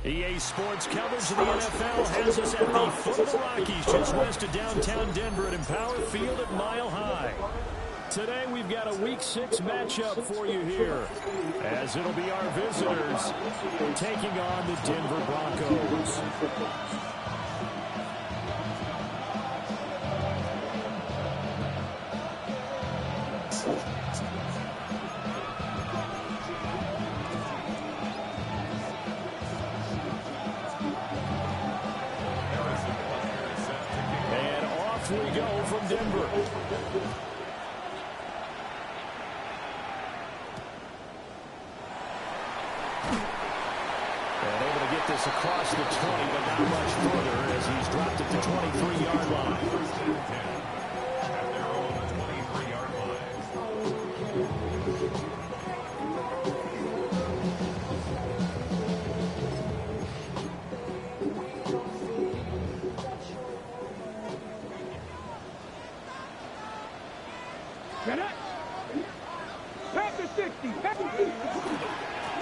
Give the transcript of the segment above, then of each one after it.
EA Sports coverage of the NFL has us at the foot of the Rockies, just west of downtown Denver at Empower Field at Mile High. Today we've got a Week 6 matchup for you here, as it'll be our visitors taking on the Denver Broncos. We go from Denver. And able to get this across the 20, but not much further as he's dropped at the 23-yard line. At their own 23-yard line.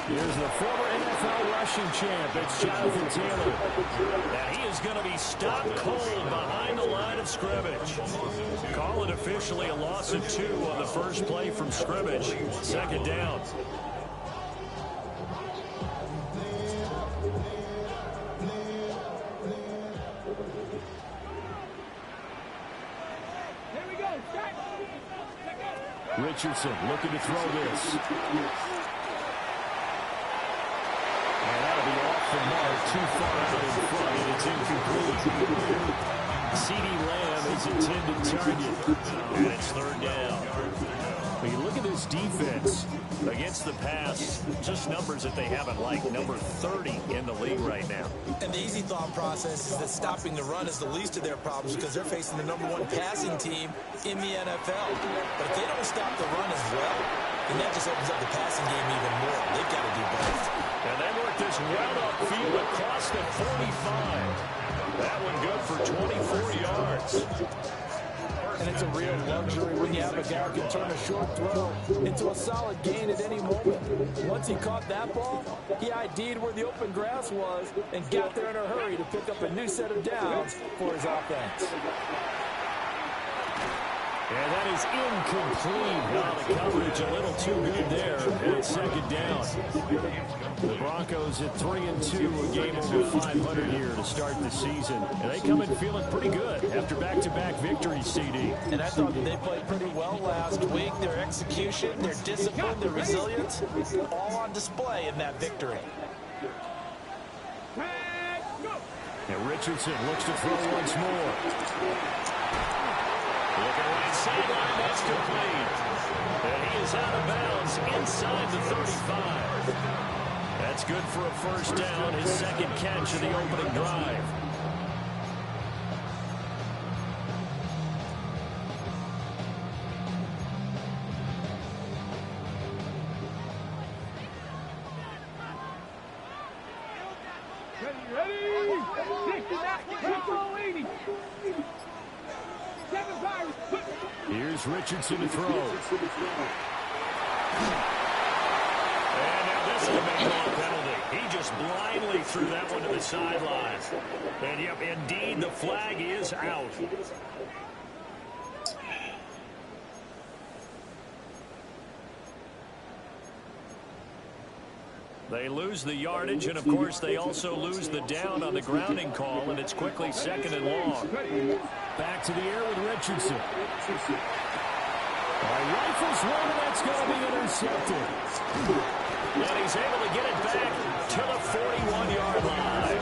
Here's the former NFL rushing champ. It's Jonathan Taylor. And he is going to be stopped cold behind the line of scrimmage. Call it officially a loss of 2 on the first play from scrimmage. Second down. Richardson looking to throw this. And that'll be off the mark, too far out in front, and it's incomplete. CeeDee Lamb is intended target, and it's third down. When you look at this defense against the pass, just numbers that they haven't liked, number 30 in the league right now. And the easy thought process is that stopping the run is the least of their problems because they're facing the #1 passing team in the NFL. But if they don't stop the run as well, then that just opens up the passing game even more. They've got to do both. And they work this well upfield across the 45. That one good for 24 yards. And it's a real luxury when you have a guy who can turn a short throw into a solid gain at any moment. Once he caught that ball, he ID'd where the open grass was and got there in a hurry to pick up a new set of downs for his offense. And that is incomplete. Now the coverage a little too good there. And it's second down. The Broncos at 3-2, a game over 500 here to start the season. And they come in feeling pretty good after back-to-back victories, CD. And I thought that they played pretty well last week. Their execution, their discipline, their resilience, all on display in that victory. And Richardson looks to throw once more. Looking right sideline, that's complete. And he is out of bounds inside the 35. That's good for a first down, his second catch of the opening drive. Here's Richardson to throw. And now this They may call a penalty. He just blindly threw that one to the sideline. And, yep, indeed, the flag is out. They lose the yardage, and, of course, they also lose the down on the grounding call, and it's quickly 2nd and long. Back to the air with Richardson. Rifles one, and that's going to be intercepted. And he's able to get it back to the 41-yard line.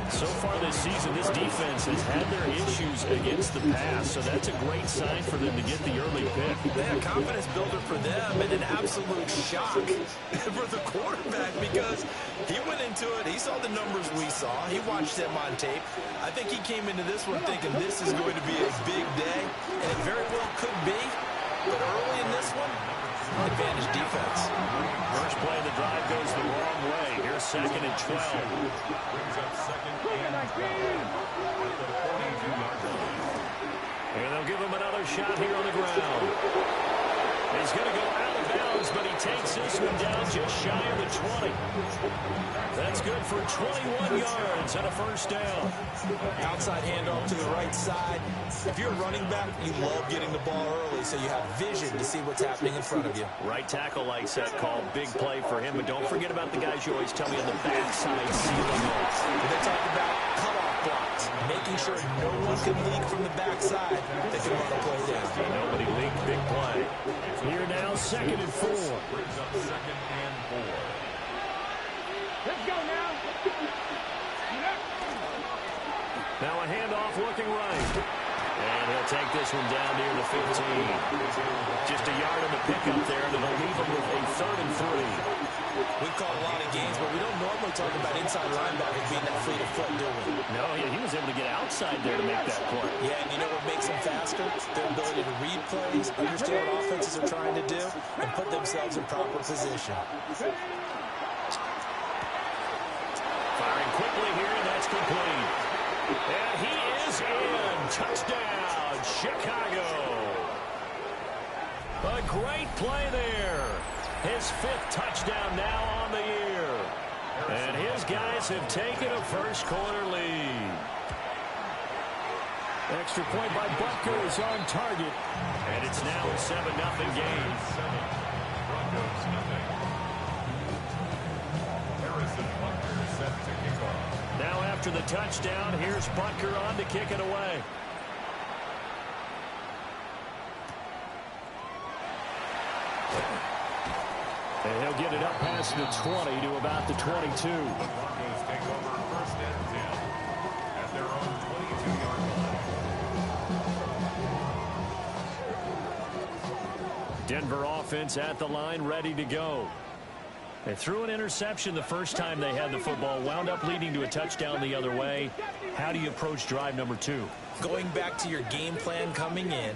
So far this season, this defense has had their issues against the pass, so that's a great sign for them to get the early pick. Yeah, confidence builder for them and an absolute shock for the quarterback because he went into it. He saw the numbers we saw. He watched them on tape. I think he came into this one thinking this is going to be a big day, and it very well could be. But early in this one, advantage defense. First play of the drive goes the wrong way. Here's 2nd and 12. And they'll give him another shot here on the ground. He's going to go out of bounds, but he takes this one down just shy of the 20. That's good for 21 yards and a first down. Outside handoff to the right side. If you're a running back, you love getting the ball early so you have vision to see what's happening in front of you. Right tackle likes that call. Big play for him, but don't forget about the guys you always tell me on the backside sealing it. They talk about cutoff blocks, making sure no one can leak from the backside that can run a play down. Nobody leaked, big play. Here now, 2nd and 4. Let's go now. Now a handoff looking right. And he'll take this one down near the 15. Just a yard on the pickup there, and it'll leave him with a 3rd and 3. We've called a lot of games, but we don't normally talk about inside linebackers being that fleet of foot, do we? No, yeah, he was able to get outside there to make that play. Yeah, and you know what makes them faster? Their ability to read plays, understand what offenses are trying to do, and put themselves in proper position. Firing quickly here, and that's complete. And he is in. Touchdown, Chicago. A great play there. His 5th touchdown now on the year. And his guys have taken a first-quarter lead. Extra point by Butker is on target. And it's now a 7-0 game. Now after the touchdown, here's Butker on to kick it away. And he'll get it up past the 20 to about the 22. Broncos take over 1st and 10 at their own 22-yard line. Denver offense at the line, ready to go. They threw an interception the first time they had the football, wound up leading to a touchdown the other way. How do you approach drive number 2? Going back to your game plan coming in,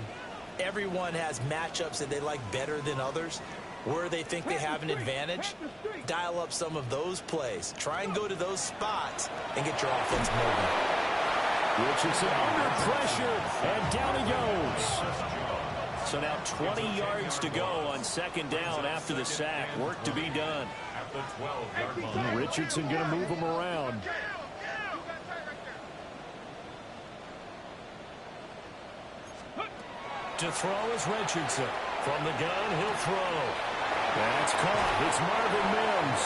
everyone has matchups that they like better than others. Where they think they have an advantage, dial up some of those plays. Try and go to those spots and get your offense moving. Richardson under pressure, and down he goes. So now 20 yards to go on 2nd down after the sack. Work to be done. At the 12-yard line. Richardson going to move him around. To throw is Richardson. From the gun, he'll throw. That's caught. It's Marvin Mims.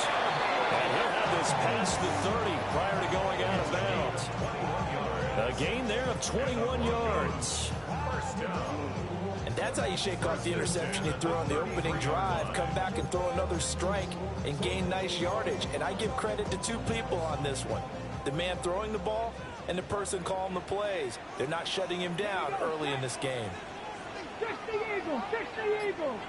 And he'll have this past the 30 prior to going out of bounds. A gain there of 21 yards. And that's how you shake off the interception you threw on the opening drive. Come back and throw another strike and gain nice yardage. And I give credit to 2 people on this one. The man throwing the ball and the person calling the plays. They're not shutting him down early in this game. 60 Eagles, 60 Eagles.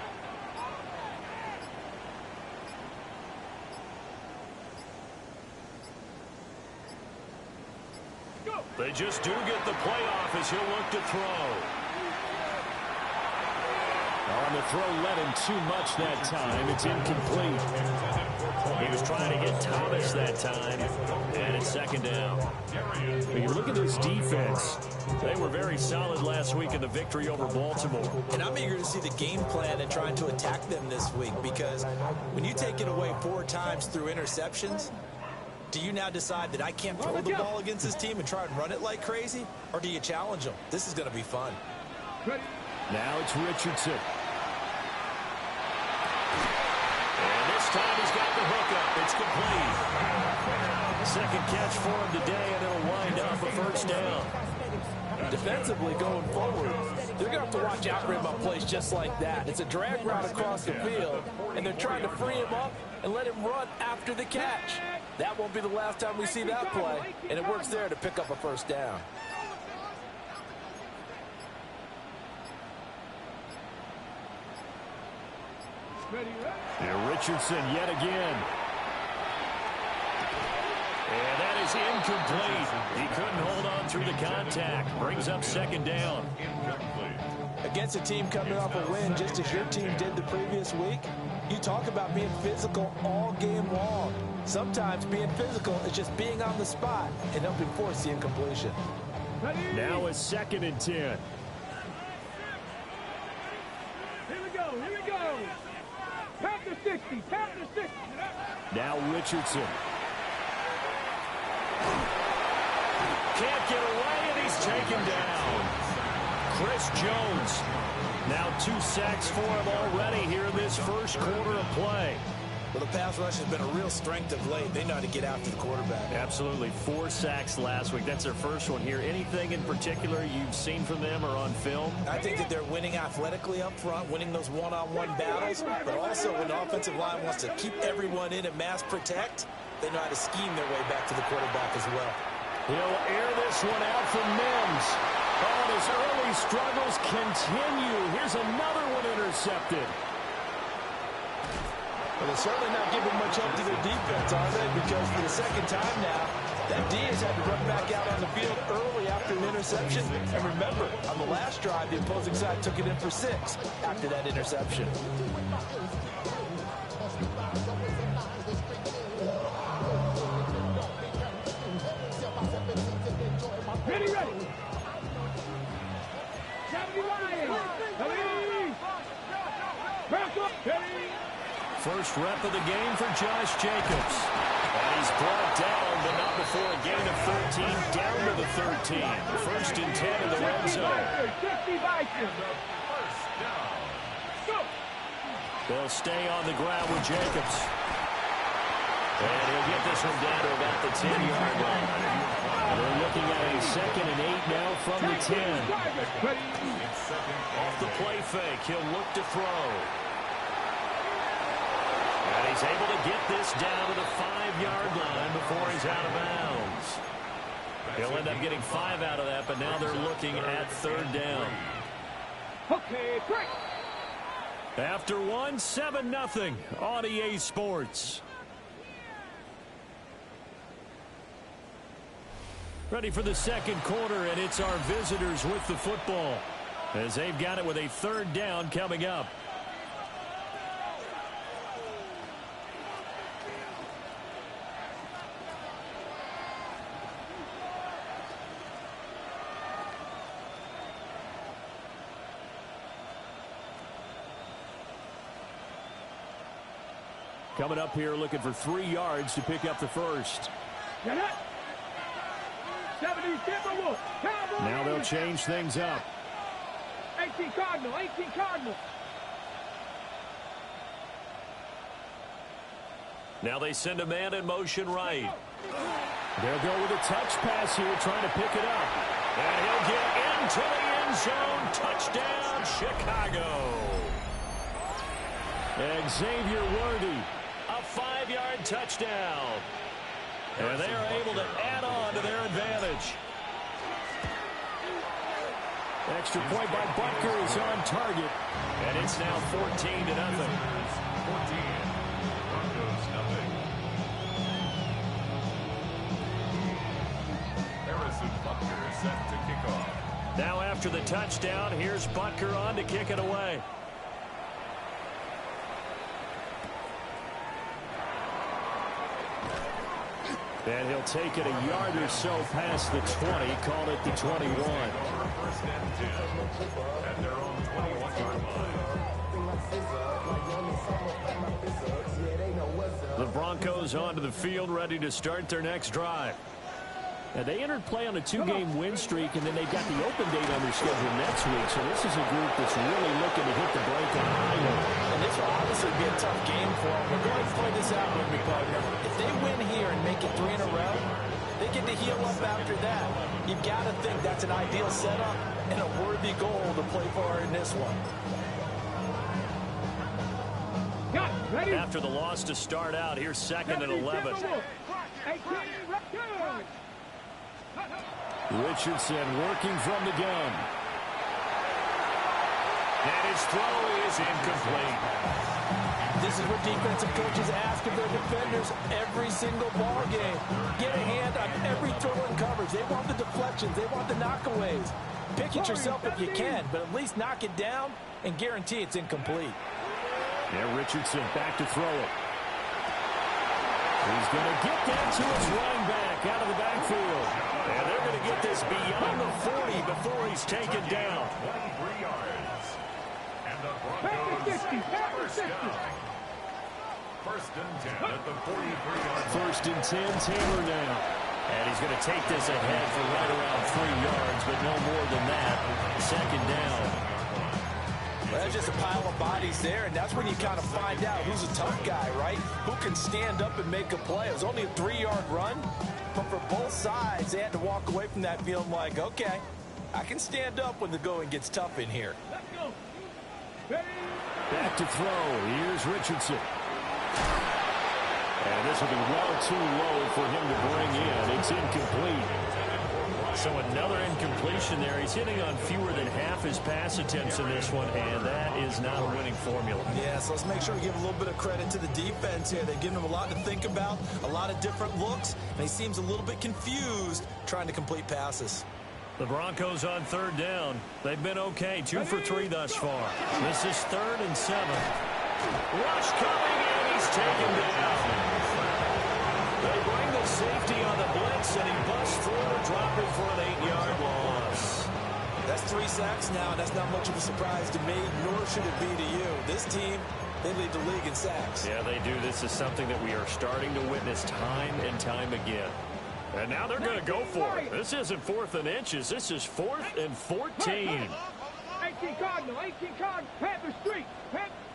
They just do get the playoff as he'll look to throw. On the throw, let him too much that time. It's incomplete. He was trying to get Thomas that time, and it's second down. When you look at this defense, they were very solid last week in the victory over Baltimore. And I'm eager to see the game plan and trying to attack them this week, because when you take it away 4 times through interceptions, do you now decide that I can't throw the ball against this team and try and run it like crazy? Or do you challenge them? This is going to be fun. Now it's Richardson. And this time he's got the hook up. It's complete. Second catch for him today, and it'll wind up a first down. Defensively going forward, they're going to have to watch out for him on plays just like that. It's a drag route across the field, and they're trying to free him up and let him run after the catch. That won't be the last time we see that play, and it works there to pick up a first down. And Richardson yet again. And that is incomplete. He couldn't hold on through the contact. Brings up second down. Against a team coming off a win just as your team did the previous week, you talk about being physical all game long. Sometimes being physical is just being on the spot and helping force the incompletion. Now it's 2nd and 10. Here we go, here we go. Tap the 60, tap the 60. Now Richardson. Can't get away, and he's taken down. Chris Jones. Now 2 sacks for him already here in this first quarter of play. Well, the pass rush has been a real strength of late. They know how to get after the quarterback. Absolutely. 4 sacks last week. That's their first one here. Anything in particular you've seen from them or on film? I think that they're winning athletically up front, winning those one-on-one battles, but also when the offensive line wants to keep everyone in and mass protect, they know how to scheme their way back to the quarterback as well. He'll air this one out for Mims. Oh, his early struggles continue. Here's another one intercepted. Well, they're certainly not giving much help to their defense, are they? Because for the second time now, that D has had to run back out on the field early after an interception. And remember, on the last drive, the opposing side took it in for 6 after that interception. Ready, ready. 70 Lions. Broncos. First rep of the game for Josh Jacobs. And he's brought down, but not before a gain of 13, down to the 13. First and 10 in the red zone. 60 Vikings. Go. They'll stay on the ground with Jacobs. And he'll get this one down to about the 10-yard line. They're looking at a 2nd and 8 now from the 10. Off the play fake, he'll look to throw. And he's able to get this down to the 5-yard line before he's out of bounds. He'll end up getting 5 out of that, but now they're looking at 3rd down. Okay, break. After 1, 7-0 on EA Sports. Ready for the second quarter, and it's our visitors with the football as they've got it with a 3rd down coming up. Coming up here looking for 3 yards to pick up the first. Get it. 70 Timberwolves. Now they'll change things up. 18 Cardinal. 18 Cardinal. Now they send a man in motion right. They'll go with a touch pass here, trying to pick it up. And he'll get into the end zone. Touchdown, Chicago. Xavier Worthy, a 5-yard touchdown. And they are able to add on to their advantage. Extra point by Butker is on target. And it's now 14-0. 14. Broncos nothing. Harrison Butker is set to kick off. Now after the touchdown, here's Butker on to kick it away. And he'll take it a yard or so past the 20, called it the 21. First and 10 at their own 21-yard line. The Broncos onto the field, ready to start their next drive. Now, they entered play on a 2-game win streak, and then they've got the open date on their schedule next week. So this is a group that's really looking to hit the break on a high note. And this will obviously be a tough game for them. We're going to play this out with me, partner. If they win here and make it 3 in a row, they get to heal up after that. You've got to think that's an ideal setup and a worthy goal to play for in this one. After the loss to start out, here's 2nd and 11. Richardson working from the gun. And his throw is incomplete. This is what defensive coaches ask of their defenders every single ball game. Get a hand on every throw in coverage. They want the deflections. They want the knockaways. Pick it yourself if you can, but at least knock it down and guarantee it's incomplete. Yeah, Richardson back to throw it. He's going to get that to his running back out of the backfield. And they're going to get this beyond the 40 before he's taken down. 23 yards. And the Broncos first and 10 at the 43-yard line. First and 10, Taylor now. And he's going to take this ahead for right around 3 yards, but no more than that. 2nd down. Well, there's just a pile of bodies there, and that's when you kind of find out who's a tough guy, right? Who can stand up and make a play. It was only a 3-yard run, but for both sides, they had to walk away from that feeling like, okay, I can stand up when the going gets tough in here. Back to throw. Here's Richardson. And this will be well too low for him to bring in. It's incomplete. So another incompletion there. He's hitting on fewer than half his pass attempts in this one, and that is not a winning formula. Yeah, so let's make sure we give a little bit of credit to the defense here. They've given him a lot to think about, a lot of different looks, and he seems a little bit confused trying to complete passes. The Broncos on 3rd down. They've been okay, 2 for 3 thus far. This is 3rd and 7. Rush coming in, he's taken down. They bring the safety on the blitz, and he busts through, dropping for an 8-yard loss. That's 3 sacks now, and that's not much of a surprise to me, nor should it be to you. This team, they lead the league in sacks. Yeah, they do. This is something that we are starting to witness time and time again. And now they're going to go for it. This isn't 4th and inches. This is 4th and 14. 18 Cardinal, 18 Cardinal, Panther Street,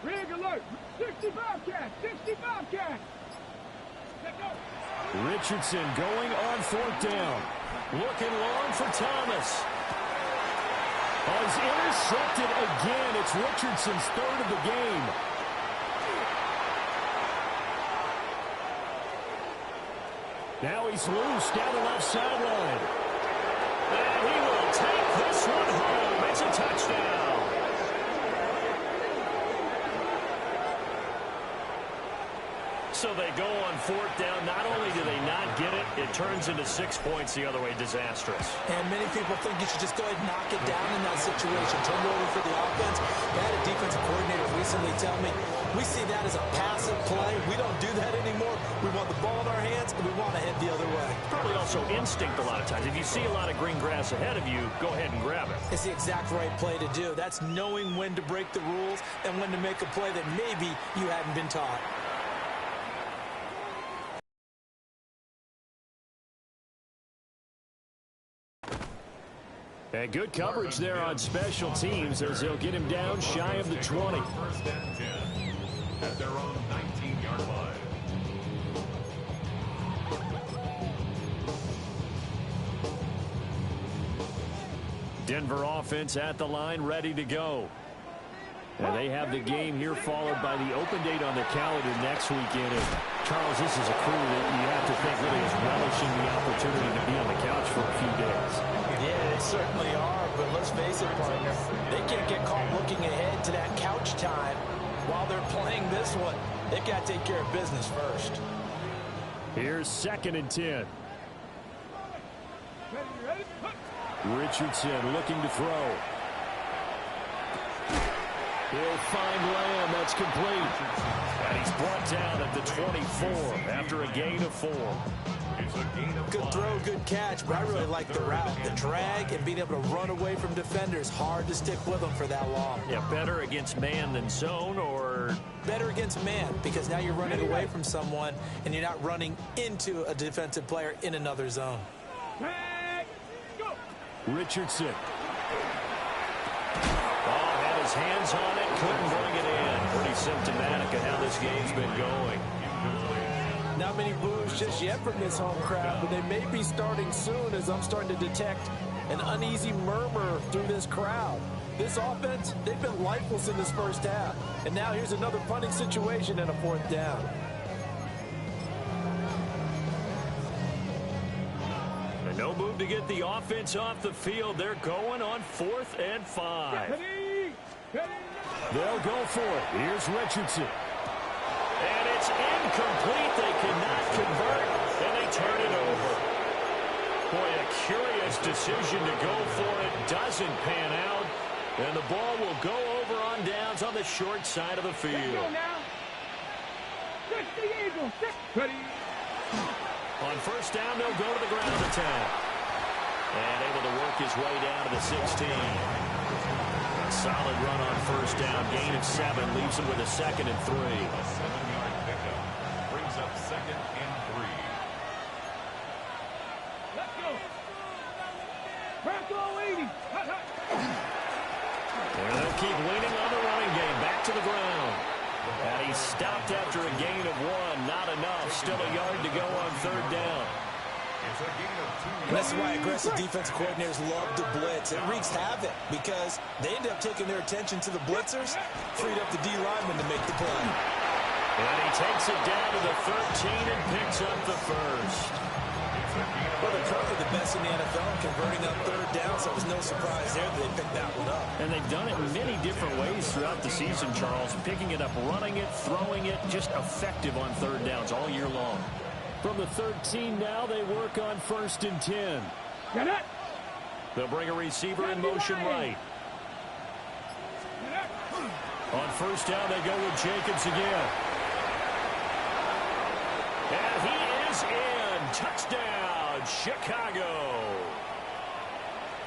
rig alert, 60 Bobcat, 60 Bobcat. Richardson going on 4th down. Looking long for Thomas. Oh, he's intercepted again. It's Richardson's 3rd of the game. Now he's loose down the left sideline. And he will take this one home. It's a touchdown. So they go on 4th down. Not only do they not get it, it turns into 6 points the other way. Disastrous. And many people think you should just go ahead and knock it down in that situation. Turn it over for the offense. I had a defensive coordinator recently tell me, we see that as a passive play. We don't do that anymore. We want the ball in our hands, and we want to head the other way. Probably also instinct a lot of times. If you see a lot of green grass ahead of you, go ahead and grab it. It's the exact right play to do. That's knowing when to break the rules and when to make a play that maybe you hadn't been taught. And good coverage there on special teams as they'll get him down shy of the 20. First and 10 at their own 19-yard line. Denver offense at the line, ready to go. And they have the game here followed by the open date on the calendar next weekend. And Charles, this is a crew that you have to think really is relishing the opportunity to be on the couch for a few days. Yeah, they certainly are, but let's face it, partner. They can't get caught looking ahead to that couch time while they're playing this one. They've got to take care of business first. Here's 2nd and 10. Richardson looking to throw. He'll find Lamb. That's complete. And he's brought down at the 24 after a gain of 4. Good throw, good catch, but I really like the route. The drag and being able to run away from defenders. Hard to stick with them for that long. Yeah, better against man than zone, or? Better against man, because now you're running away from someone and you're not running into a defensive player in another zone. Richardson. Oh, had his hands on it, couldn't bring it in. Pretty symptomatic of how this game's been going. Not many boos just yet from this home crowd, but they may be starting soon as I'm starting to detect an uneasy murmur through this crowd. This offense, they've been lifeless in this first half. And now here's another punting situation and a 4th down. And no move to get the offense off the field. They're going on 4th and 5. They'll go for it. Here's Richardson. And it's incomplete. They cannot convert, and they turn it over. Boy, a curious decision to go for it. Doesn't pan out, and the ball will go over on downs on the short side of the field. On first down, they'll go to the ground attack. And able to work his way down to the 16. A solid run on first down. Gain of 7 leaves him with a 2nd and 3. A 7-yard pickup brings up 2nd and 3. Let's go. Bronco 80. And they'll keep leaning on the running game. Back to the ground. And he's stopped after a gain of 1. Not enough. Still a yard to go on third down. It's a gain of 2. And that's why aggressive defensive coordinators love to blitz. It wreaks havoc because they end up taking their attention to the blitzers, freed up the D lineman to make the play. And he takes it down to the 13 and picks up the first. Well, they're currently the best in the NFL in converting on third down, so it was no surprise there that they picked that one up. And they've done it in many different ways throughout the season, Charles. Picking it up, running it, throwing it, just effective on third downs all year long. From the 13 now, they work on 1st and 10. Get it. They'll bring a receiver in motion right. On first down, they go with Jacobs again. And he is in. Touchdown, Chicago.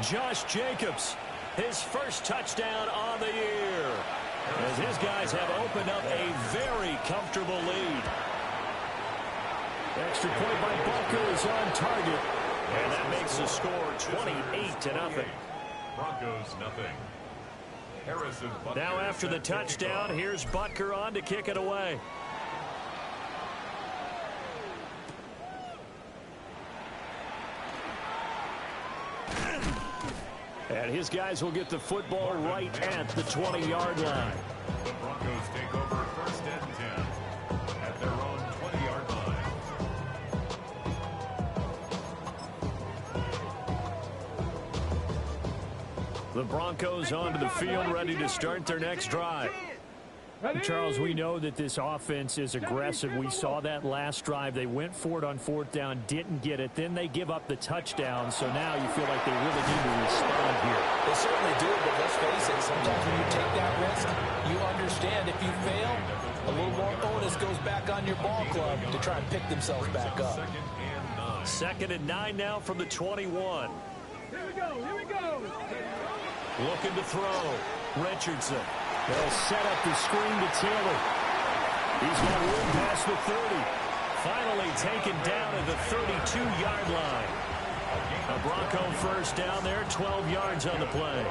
Josh Jacobs, his first touchdown on the year. As his guys have opened up a very comfortable lead. Extra point by Bunker is on target. And that makes the score 28-0. Broncos nothing. Harrison Butker Now after the touchdown, here's Butker on to kick it away. And his guys will get the football right at the 20-yard line. The Broncos take over 1st and 10 at their own 20-yard line. The Broncos onto the field, ready to start their next drive. Charles, we know that this offense is aggressive. We saw that last drive. They went for it on 4th down, didn't get it. Then they give up the touchdown. So now you feel like they really need to respond here. They certainly do, but let's face it, sometimes when you take that risk, you understand if you fail, a little more onus goes back on your ball club to try and pick themselves back up. 2nd and 9 now from the 21. Here we go. Here we go. Looking to throw. Richardson. They'll set up the screen to Taylor. He's got room past the 30. Finally taken down at the 32-yard line. A Bronco first down there, 12 yards on the play.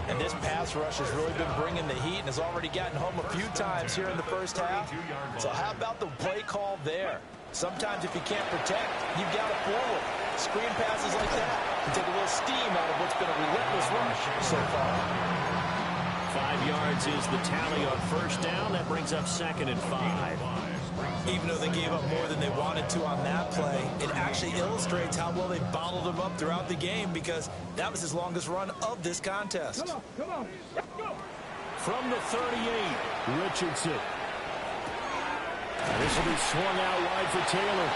And this pass rush has really been bringing the heat and has already gotten home a few times here in the first half. So how about the play call there? Sometimes if you can't protect, you've got to forward. Screen passes like that can take a little steam out of what's been a relentless rush so far. 5 yards is the tally on first down. That brings up 2nd and 5. Even though they gave up more than they wanted to on that play, it actually illustrates how well they bottled them up throughout the game because that was his longest run of this contest. Come on. Let's go. From the 38, Richardson. This will be swung out wide for Taylor.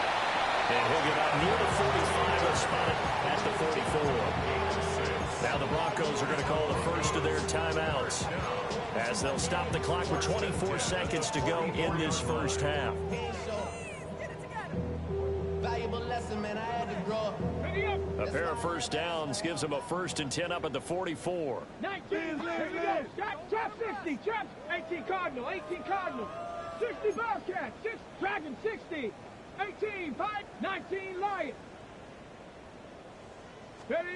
And he'll get out near the 45. They'll spot it at the 44. Now the Broncos are going to call the first of their timeouts, as they'll stop the clock with 24 seconds to go in this first half. A pair of first downs gives them a 1st and 10 up at the 44. 19, here we go. Trap 60, trap 18 Cardinal, 18 Cardinal. 60 Bobcat, 6 Dragon 60. 18, 5, 19 Lion. Ready?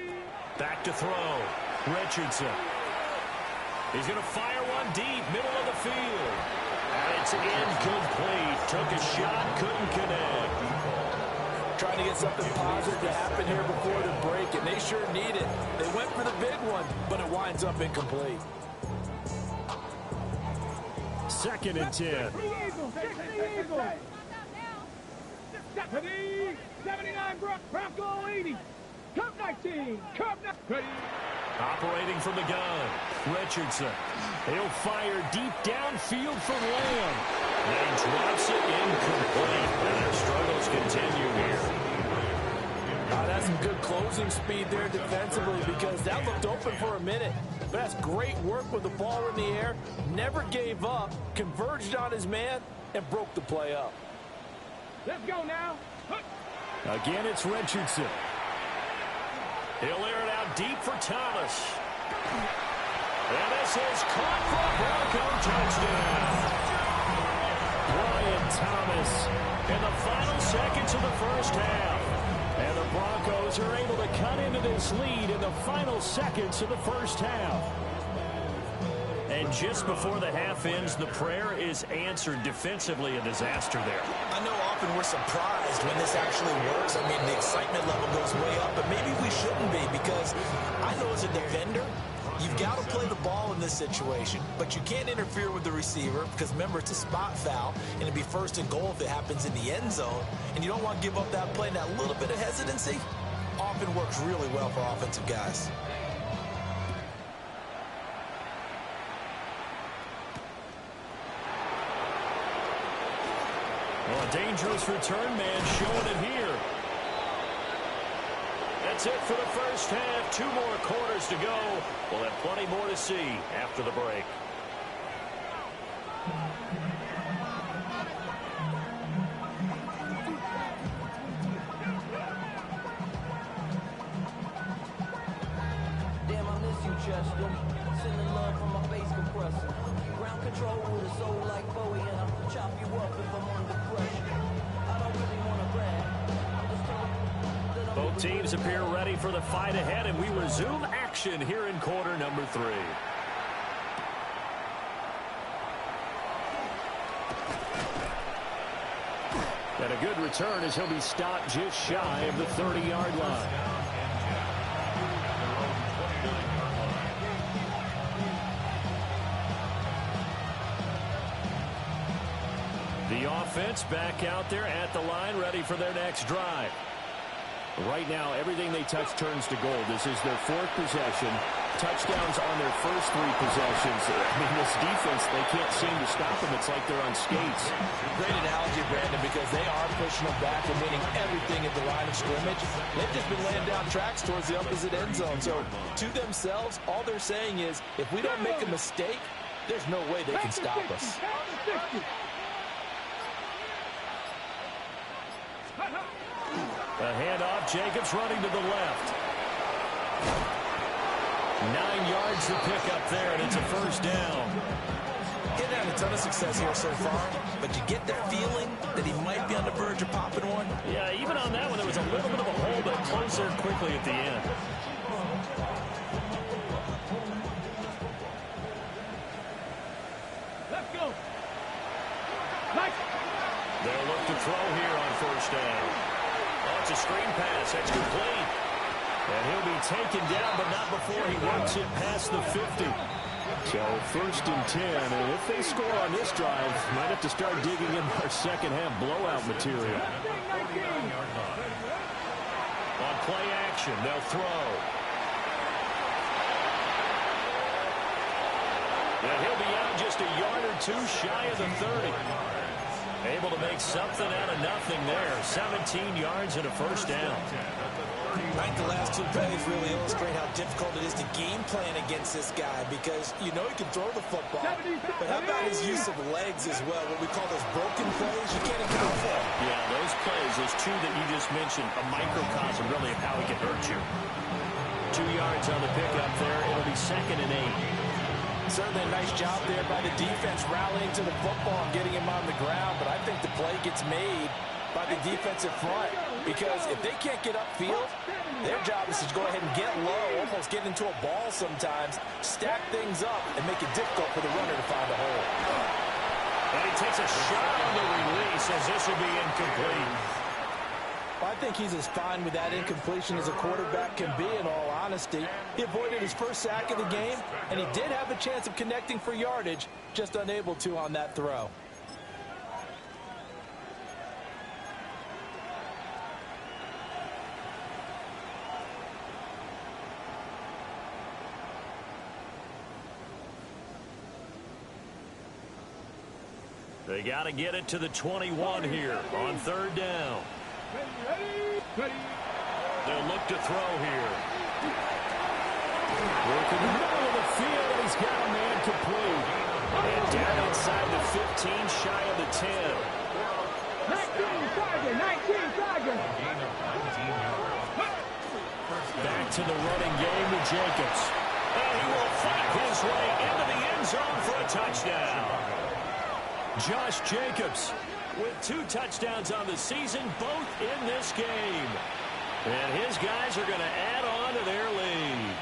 Back to throw. Richardson. He's going to fire one deep, middle of the field. And it's incomplete. Took a shot, couldn't connect. Trying to get something positive to happen here before the break, and they sure need it. They went for the big one, but it winds up incomplete. 2nd and 10. 79 Bronco 80. Cup 19. Cup 19. Operating from the gun. Richardson. He'll fire deep downfield from Lamb. And drops it incomplete. And their struggles continue here. That's some good closing speed there defensively, because that looked open for a minute. But that's great work with the ball in the air. Never gave up. Converged on his man and broke the play up. Let's go now. Again, it's Richardson. He'll air it out deep for Thomas. And this is caught for a Bronco touchdown. Brian Thomas in the final seconds of the first half. And the Broncos are able to cut into this lead in the final seconds of the first half. And just before the half ends, the prayer is answered. Defensively, a disaster there. I know often we're surprised when this actually works. I mean, the excitement level goes way up, but maybe we shouldn't be, because I know as a defender, you've got to play the ball in this situation, but you can't interfere with the receiver, because remember, it's a spot foul, and it'd be 1st and goal if it happens in the end zone, and you don't want to give up that play. That little bit of hesitancy often works really well for offensive guys. Well, a dangerous return man showing it here. That's it for the first half. 2 more quarters to go. We'll have plenty more to see after the break. Damn, I miss you, Chester. Sending love from my bass compressor. Ground control with a soul like Bowie, and I'll chop you up if I'm under pressure. I don't really want to brag. I'm just telling. Both teams appear ready for the fight ahead, and we resume action here in quarter number 3. And a good return as he'll be stopped just shy of the 30-yard line. The offense back out there at the line, ready for their next drive. Right now, everything they touch turns to gold. This is their 4th possession. Touchdowns on their first 3 possessions. I mean, this defense, they can't seem to stop them. It's like they're on skates. Great analogy, Brandon, because they are pushing them back and winning everything at the line of scrimmage. They've just been laying down tracks towards the opposite end zone. So, to themselves, all they're saying is, if we don't make a mistake, there's no way they can stop us. A handoff, Jacobs running to the left. 9 yards to pick up there, and it's a first down. He's had a ton of success here so far, but you get the feeling that he might be on the verge of popping one. Yeah, even on that one, there was a little bit of a hole, but closed there quickly at the end. Let's go. They'll look to throw here on first down. Oh, it's a screen pass. That's complete. And he'll be taken down, but not before he works it past the 50. So 1st and 10, and if they score on this drive, might have to start digging in our second half blowout material. On play action, they'll throw. And he'll be out just a yard or 2 shy of the 30. Able to make something out of nothing there. 17 yards and a first down. I think the last two plays really illustrate how difficult it is to game plan against this guy because you know he can throw the football, but how about his use of legs as well, what we call those broken plays? You can't account for them. Yeah, those plays, those two that you just mentioned, a microcosm really of how he can hurt you. 2 yards on the pickup there. It'll be 2nd and 8. Certainly a nice job there by the defense rallying to the football and getting him on the ground, but I think the play gets made by the defensive front because if they can't get upfield, their job is to go ahead and get low, almost get into a ball sometimes, stack things up, and make it difficult for the runner to find a hole. And he takes a shot on the release as this will be incomplete. Well, I think he's as fine with that incompletion as a quarterback can be, in all honesty. He avoided his first sack of the game, and he did have a chance of connecting for yardage, just unable to on that throw. They got to get it to the 21 here on 3rd down. They'll look to throw here. Working the middle of the field, and he's got a man complete. And down inside the 15, shy of the 10. 19 Tiger. Back to the running game with Jacobs. And he will fight his way into the end zone for a touchdown. Josh Jacobs with 2 touchdowns on the season, both in this game. And his guys are going to add on to their lead.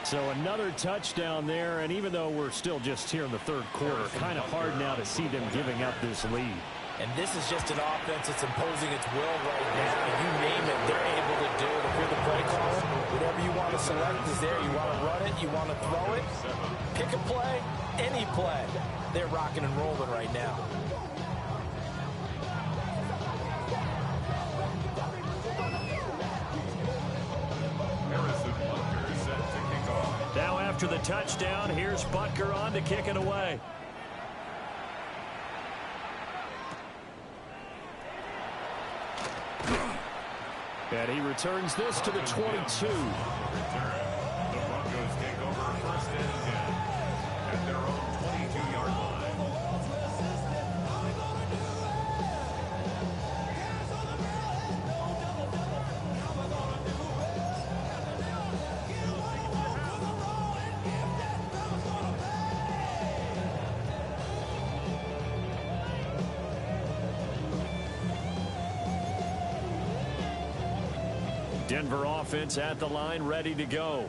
So another touchdown there, and even though we're still just here in the 3rd quarter, kind of hard now to see them giving up this lead. And this is just an offense that's imposing its will right now. You name it, they're able to do it. If you're the play caller, whatever you want to select is there. You want to run it, you want to throw it. Pick a play, any play. They're rocking and rolling right now. Now after the touchdown, here's Butker on to kick it away. And he returns this to the 22. The Broncos take over 1st and 10 at their own 22-yard line. Denver offense at the line, ready to go.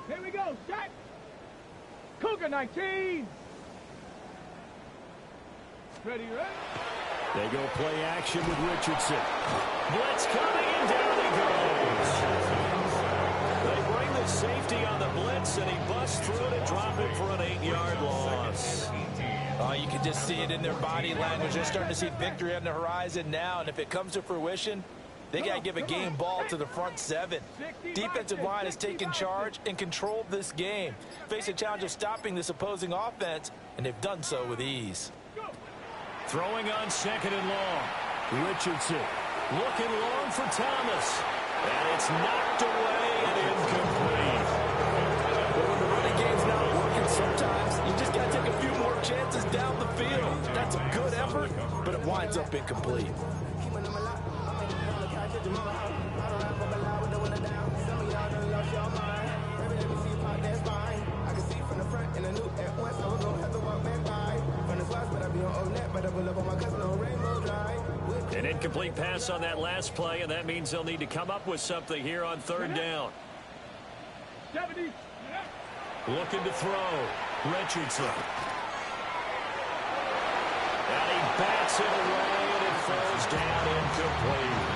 Here we go. Set. Cougar 19. Ready. They go play action with Richardson. Blitz coming, and down he goes. They bring the safety on the blitz, and he busts through to drop it for an 8-yard loss. You can just see it in their body language. They're starting to see victory on the horizon now, and if it comes to fruition, they got to give a game ball to the front 7. Defensive line has taken charge and controlled this game. Face a challenge of stopping this opposing offense, and they've done so with ease. Throwing on 2nd and long. Richardson looking long for Thomas. And it's knocked away and incomplete. But when the running game's not working sometimes, you just got to take a few more chances down the field. That's a good effort, but it winds up incomplete. An incomplete pass on that last play, and that means they'll need to come up with something here on 3rd down. 70. Looking to throw. Richardson. And he bats it away, and it falls down incomplete.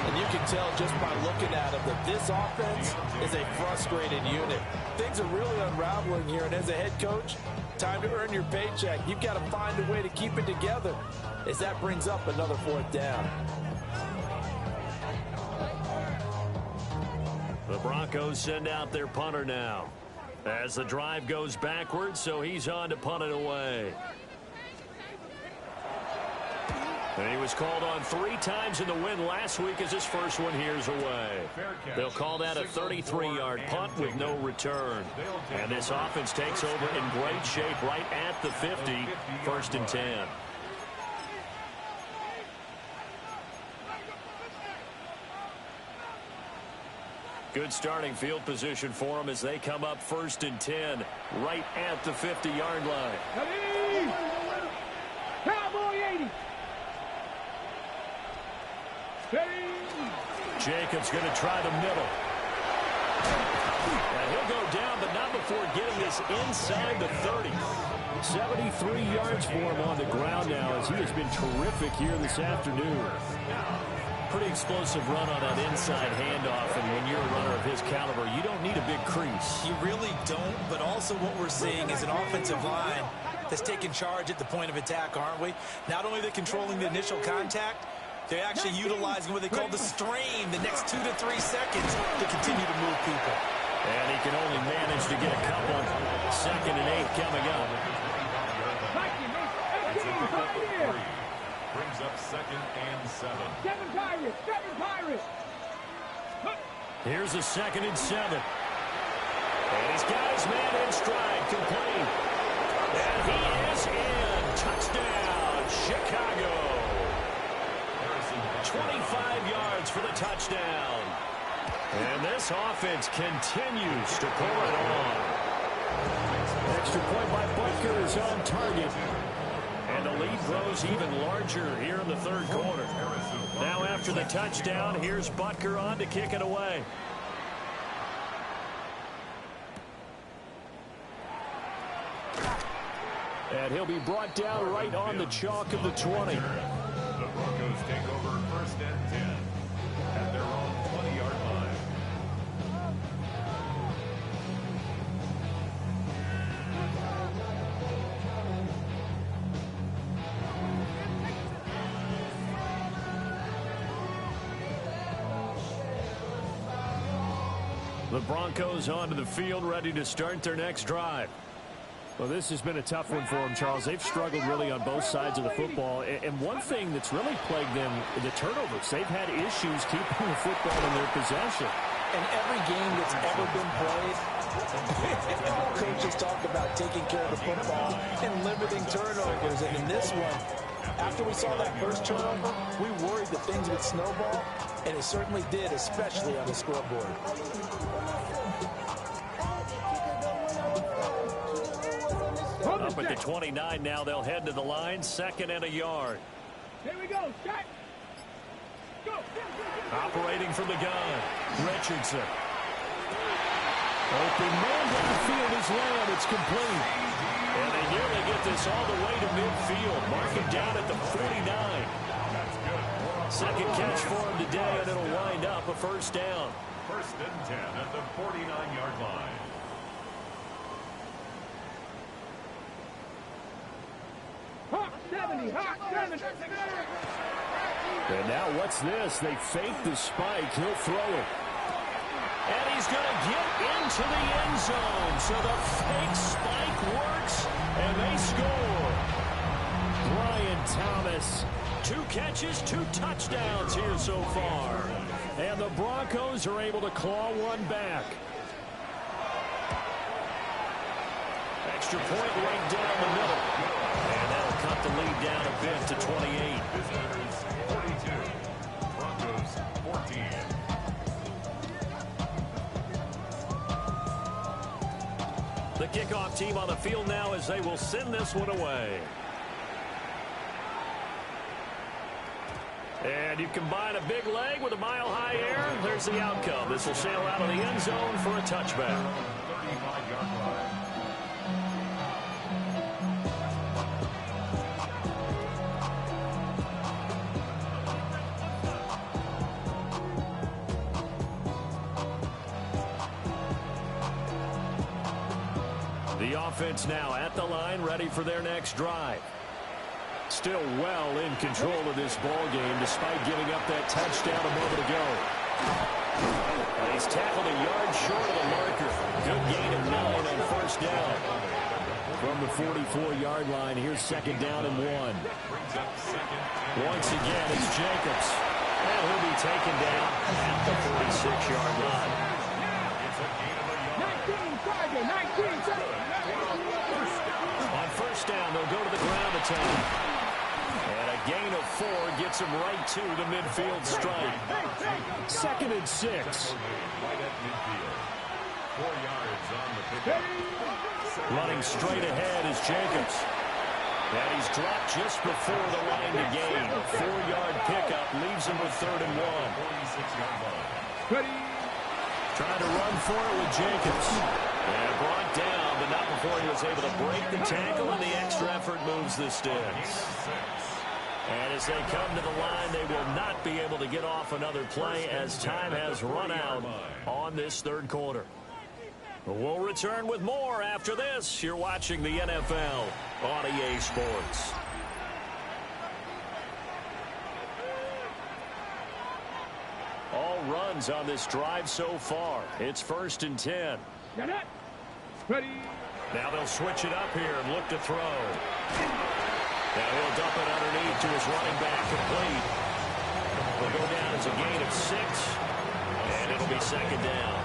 And you can tell just by looking at him that this offense is a frustrated unit. Things are really unraveling here, and as a head coach, time to earn your paycheck. You've got to find a way to keep it together as that brings up another 4th down. The Broncos send out their punter now. As the drive goes backwards, so he's on to punt it away. And he was called on 3 times in the win last week as his first one here's away. They'll call that a 33-yard punt with no return. And this offense takes over in great shape right at the 50, 1st and 10. Good starting field position for them as they come up 1st and 10 right at the 50-yard line. Ready? Cowboy 80. Ready? Jacobs going to try the middle. And he'll go down, but not before getting this inside the 30. 73 yards for him on the ground now as he has been terrific here this afternoon. Pretty explosive run on that inside handoff, and when you're a runner of his caliber, you don't need a big crease. You really don't, but also what we're seeing is an offensive line that's taking charge at the point of attack, aren't we? Not only are they controlling the initial contact, they're actually utilizing what they call the strain the next 2 to 3 seconds to continue to move people. And he can only manage to get a couple. 2nd and 8 coming up. Brings up 2nd and 7. 7 Pirates. 7 Pirates. Here's a 2nd and 7. And he's got his man in stride, complete. And he is in. Touchdown, Chicago. 25 yards for the touchdown. And this offense continues to pour it on. Extra point by Butker is on target. And the lead grows even larger here in the 3rd quarter. Now after the touchdown, here's Butker on to kick it away. And he'll be brought down right on the chalk of the 20. The Broncos take over 1st and 10 at their own 20-yard line. The Broncos onto the field, ready to start their next drive. Well, this has been a tough one for them, Charles. They've struggled really on both sides of the football. And one thing that's really plagued them, the turnovers. They've had issues keeping the football in their possession. And every game that's ever been played, coaches talk about taking care of the football and limiting turnovers. And in this one, after we saw that first turnover, we worried that things would snowball, and it certainly did, especially on the scoreboard. Up at the 29 now, they'll head to the line, 2nd and a yard. Here we go. Shot. Go. Operating from the gun, Richardson. Open man downfield is Lamb. It's complete. And they nearly get this all the way to midfield. Mark it down at the 49. That's good. 2nd catch for him today, and it'll wind up a 1st down. 1st and 10 at the 49-yard line. Hawk 70. Hawk 70. And now what's this? They fake the spike. He'll throw it. And he's going to get into the end zone. So the fake spike works, and they score. Brian Thomas, 2 catches, 2 touchdowns here so far. And the Broncos are able to claw one back. Extra point right down the middle. And that'll cut the lead down a bit to 28. Visitors 42. Broncos 14. The kickoff team on the field now as they will send this one away. And you combine a big leg with a mile-high air. There's the outcome. This will sail out of the end zone for a touchback. 35-yard line. The offense now at the line, ready for their next drive. Still well in control of this ball game despite giving up that touchdown a moment ago. He's tackled a yard short of the marker. Good gain of 9 on first down. From the 44-yard line, here's second down and 1. Once again, it's Jacobs. And he'll be taken down at the 46-yard line. 19. On first down, they'll go to the ground attack. And a gain of 4 gets him right to the midfield stripe. Second and 6. Right at midfield. 4 yards on the pickup. Running straight ahead is Jacobs. And he's dropped just before the line to gain. 4-yard pickup leaves him with 3rd and 1. 46-yard line. Ready. Trying to run for it with Jacobs. And brought down, but not before he was able to break the tackle, and the extra effort moves the sticks. And as they come to the line, they will not be able to get off another play as time has run out on this third quarter. We'll return with more after this. You're watching the NFL on EA Sports. All runs on this drive so far. It's 1st and 10. Get it. Ready. Now they'll switch it up here and look to throw. Now he'll dump it underneath to his running back complete. Will go down as a gain of 6. And it'll be second down.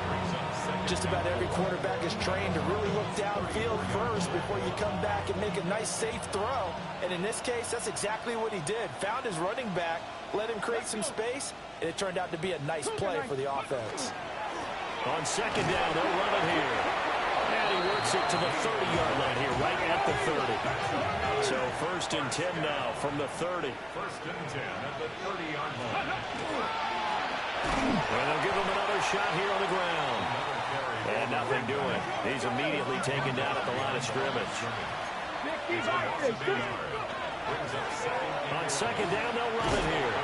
Just about every quarterback is trained to really look downfield first before you come back and make a nice, safe throw. And in this case, that's exactly what he did. Found his running back, let him create some space, and it turned out to be a nice play for the offense. On second down, they'll run it here. And he works it to the 30-yard line here, right at the 30. So 1st and 10 now from the 30. 1st and 10 at the 30-yard line. And they'll give him another shot here on the ground. And nothing doing. He's immediately taken down at the line of scrimmage. On second down, they'll run it here.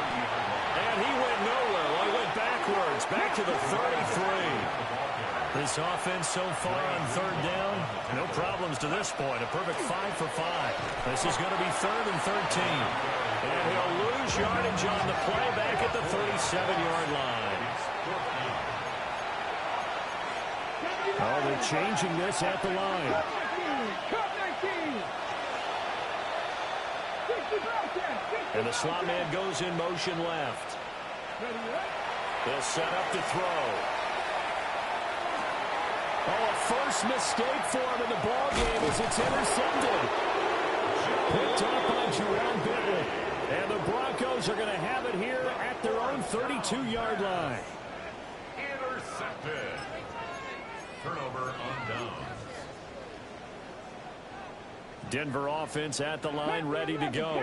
And he went nowhere. Well, he went backwards, back to the 33. This offense so far on 3rd down, no problems to this point. A perfect 5 for 5. This is going to be 3rd and 13. And he'll lose yardage on the play back at the 37-yard line. Oh, they're changing this at the line. And the slot man goes in motion left. They'll set up to throw. Oh, a first mistake for him in the ball game as it's intercepted. Picked up by Jerome Bentley. And the Broncos are going to have it here at their own 32-yard line. Intercepted. Turnover on down. Denver offense at the line, ready to go.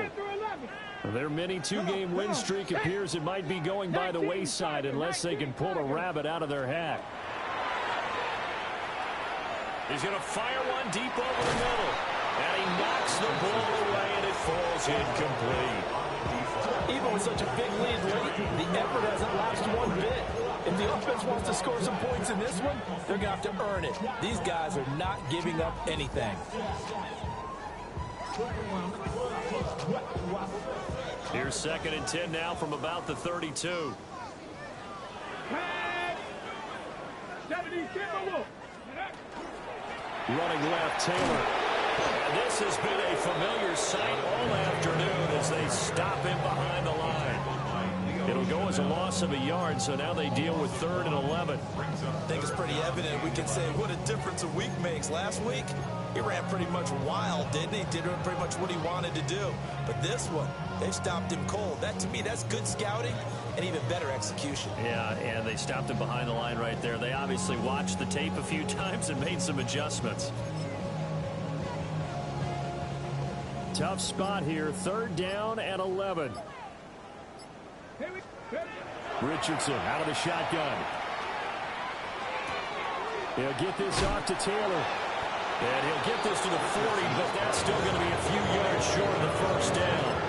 Their mini 2-game win streak appears it might be going by the wayside unless they can pull a rabbit out of their hat. He's going to fire one deep over the middle. And he knocks the ball away, and it falls incomplete. Even with such a big lead late, the effort hasn't lasted one bit. If the offense wants to score some points in this one, they're going to have to earn it. These guys are not giving up anything. Here's 2nd and 10 now from about the 32. Running left, Taylor. And this has been a familiar sight all afternoon as they stop him behind the line. It'll go as a loss of a yard, so now they deal with 3rd and 11. I think it's pretty evident. We can say what a difference a week makes. Last week, he ran pretty much wild, didn't he? Did pretty much what he wanted to do. But this one, they stopped him cold. That, to me, that's good scouting and even better execution. Yeah, and they stopped him behind the line right there. They obviously watched the tape a few times and made some adjustments. Tough spot here. 3rd down and 11. Richardson out of the shotgun. He'll get this off to Taylor. And he'll get this to the 40, but that's still going to be a few yards short of the first down.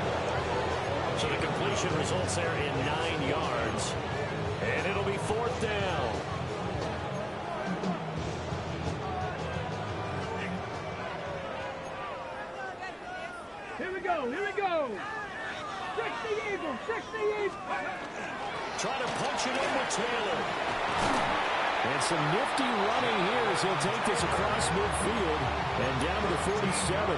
So the completion results there in 9 yards. And it'll be 4th down. Here we go. 60. Eagles, 60 Eagles. Trying to punch it in with Taylor. And some nifty running here as he'll take this across midfield and down to the 47.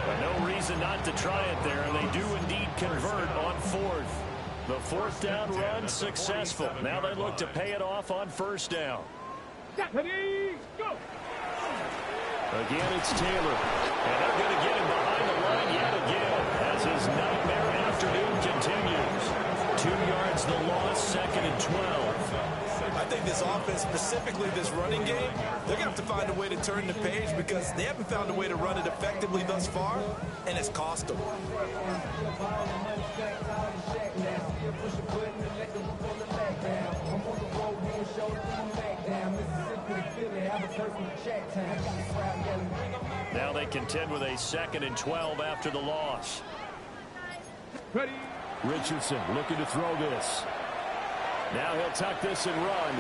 But no reason not to try it there, and they do indeed convert on fourth. The fourth down run successful. Now they look to pay it off on first down. Ready, go. Again, it's Taylor. And they're going to get him behind the line yet again as his nightmare afternoon continues. 2 yards the loss, second and 12. I think this offense, specifically this running game, they're going to have to find a way to turn the page because they haven't found a way to run it effectively thus far, and it's cost them. Now they contend with a second and 12 after the loss. Ready. Richardson looking to throw this. Now he'll tuck this and run.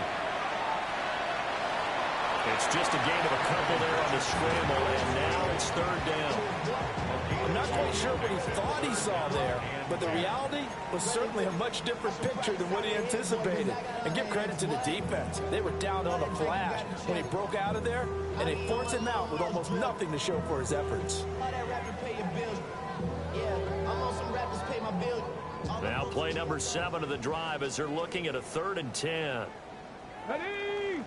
It's just a gain of a couple there on the scramble, and now it's third down. I'm not quite sure what he thought he saw there, but the reality was certainly a much different picture than what he anticipated. And give credit to the defense. They were down on a flash when he broke out of there, and they forced him out with almost nothing to show for his efforts. Now play number 7 of the drive as they're looking at a 3rd and 10. Ready.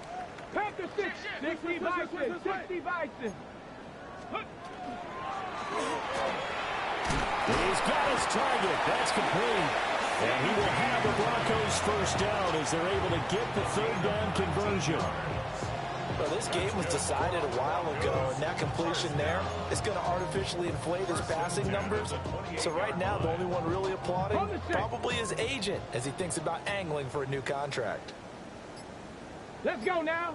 Panther 60 Bison, 60 Bison. He's got his target. That's complete. And he will have the Broncos first down as they're able to get the 3rd down conversion. Well, this game was decided a while ago, and that completion there is going to artificially inflate his passing numbers. So right now, the only one really applauding probably his agent as he thinks about angling for a new contract. Let's go now.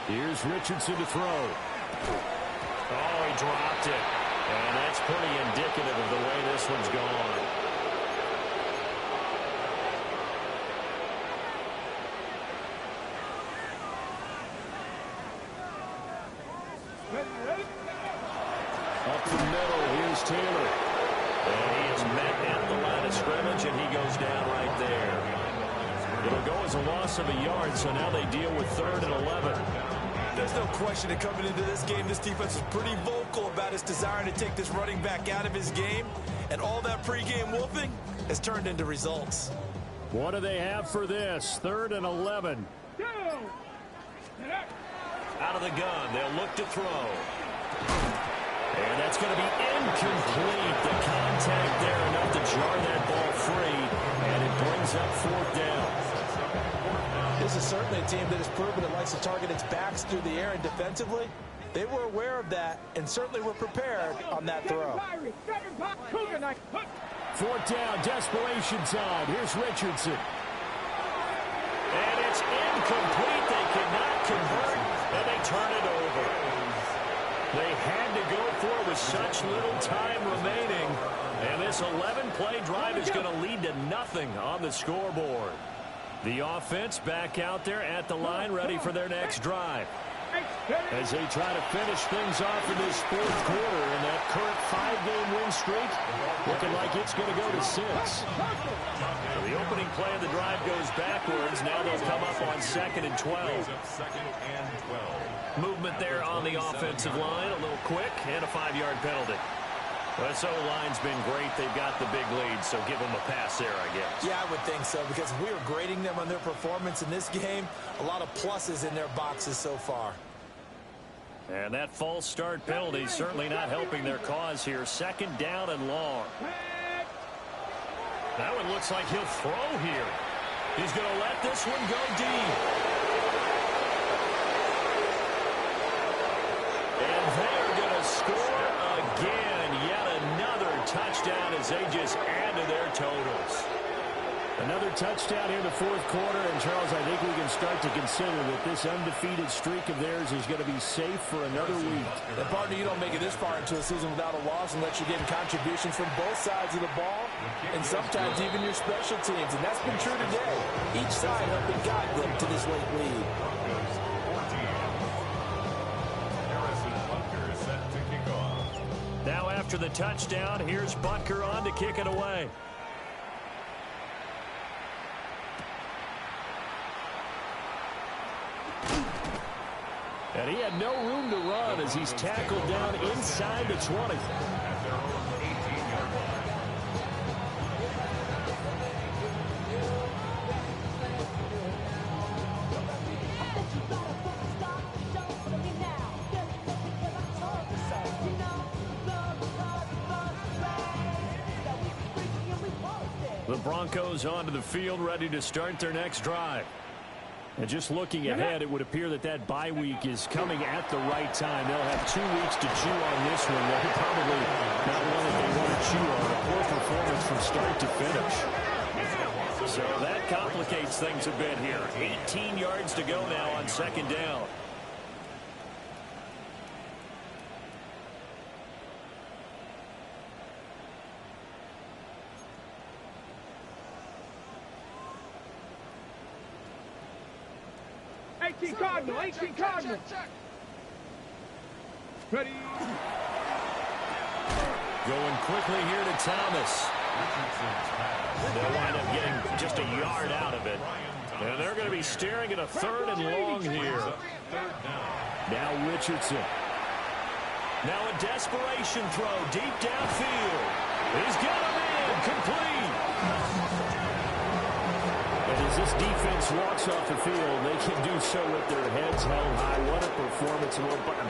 Here's Richardson to throw. Oh, he dropped it. And that's pretty indicative of the way this one's gone. Up the middle, here's Taylor. And he is met at the line of scrimmage, and he goes down right there. It'll go as a loss of a yard, so now they deal with 3rd and 11. There's no question that coming into this game, this defense is pretty vocal about its desire to take this running back out of his game. And all that pregame wolfing has turned into results. What do they have for this? 3rd and 11. Out of the gun, they'll look to throw. And that's going to be incomplete. The contact there enough to jar that ball free, and it brings up 4th down. This is certainly a team that has proven it likes to target its backs through the air, and defensively, they were aware of that and certainly were prepared on that throw. 4th down, desperation time. Here's Richardson. And it's incomplete. They cannot convert, and they turn it over. They had to go for it with such little time remaining. And this 11-play drive is going to lead to nothing on the scoreboard. The offense back out there at the line, ready for their next drive. As they try to finish things off in this 4th quarter, and that current 5-game win streak looking like it's going to go to 6. So the opening play of the drive goes backwards. Now they'll come up on 2nd and 12. Movement there on the offensive line, a little quick, and a 5-yard penalty. Well, this O-line's been great. They've got the big lead, so give them a pass there, I guess. Yeah, I would think so, because if we were grading them on their performance in this game, a lot of pluses in their boxes so far. And that false start penalty certainly not helping their cause here. 2nd down and long. That one looks like he'll throw here. He's going to let this one go deep. And they're going to score again. Yet another touchdown as they just add to their totals. Another touchdown here in the 4th quarter. And, Charles, I think we can start to consider that this undefeated streak of theirs is going to be safe for another week. And, partner, you don't make it this far into a season without a loss unless you're getting contributions from both sides of the ball and sometimes even your special teams. And that's been true today. Each side helping guide them to this late lead. Now after the touchdown, here's Butker on to kick it away. And he had no room to run as he's tackled down inside the 20. At their own 18-yard line. The Broncos onto the field, ready to start their next drive. And just looking ahead, it would appear that that bye week is coming at the right time. They'll have 2 weeks to chew on this one. They're probably not one that they want to chew on. A poor performance from start to finish. So that complicates things a bit here. 18 yards to go now on second down. Cardinal, 18 Cardinal. Ready. Going quickly here to Thomas. They'll wind up getting just a yard out of it. And they're going to be staring at a 3rd and long here. Now Richardson. Now a desperation throw deep downfield. He's got a man complete. And as this defense walks off the field, they can do so with their heads held high. What a performance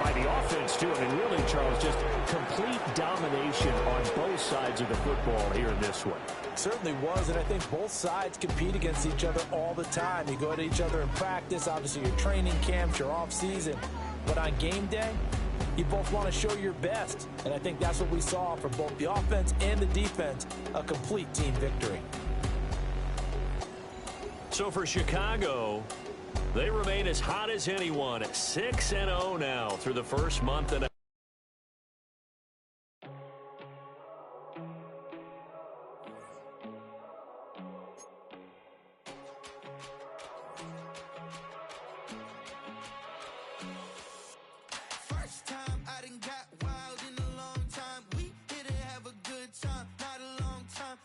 by the offense, too. I mean, really, Charles, just complete domination on both sides of the football here in this one. Certainly was, and I think both sides compete against each other all the time. You go at each other in practice, obviously your training camps, your off-season. But on game day, you both want to show your best. And I think that's what we saw from both the offense and the defense, a complete team victory. So for Chicago, they remain as hot as anyone at 6-0 now through the first month and a First time I done got wild in a long time. We didn't have a good time, not a long time.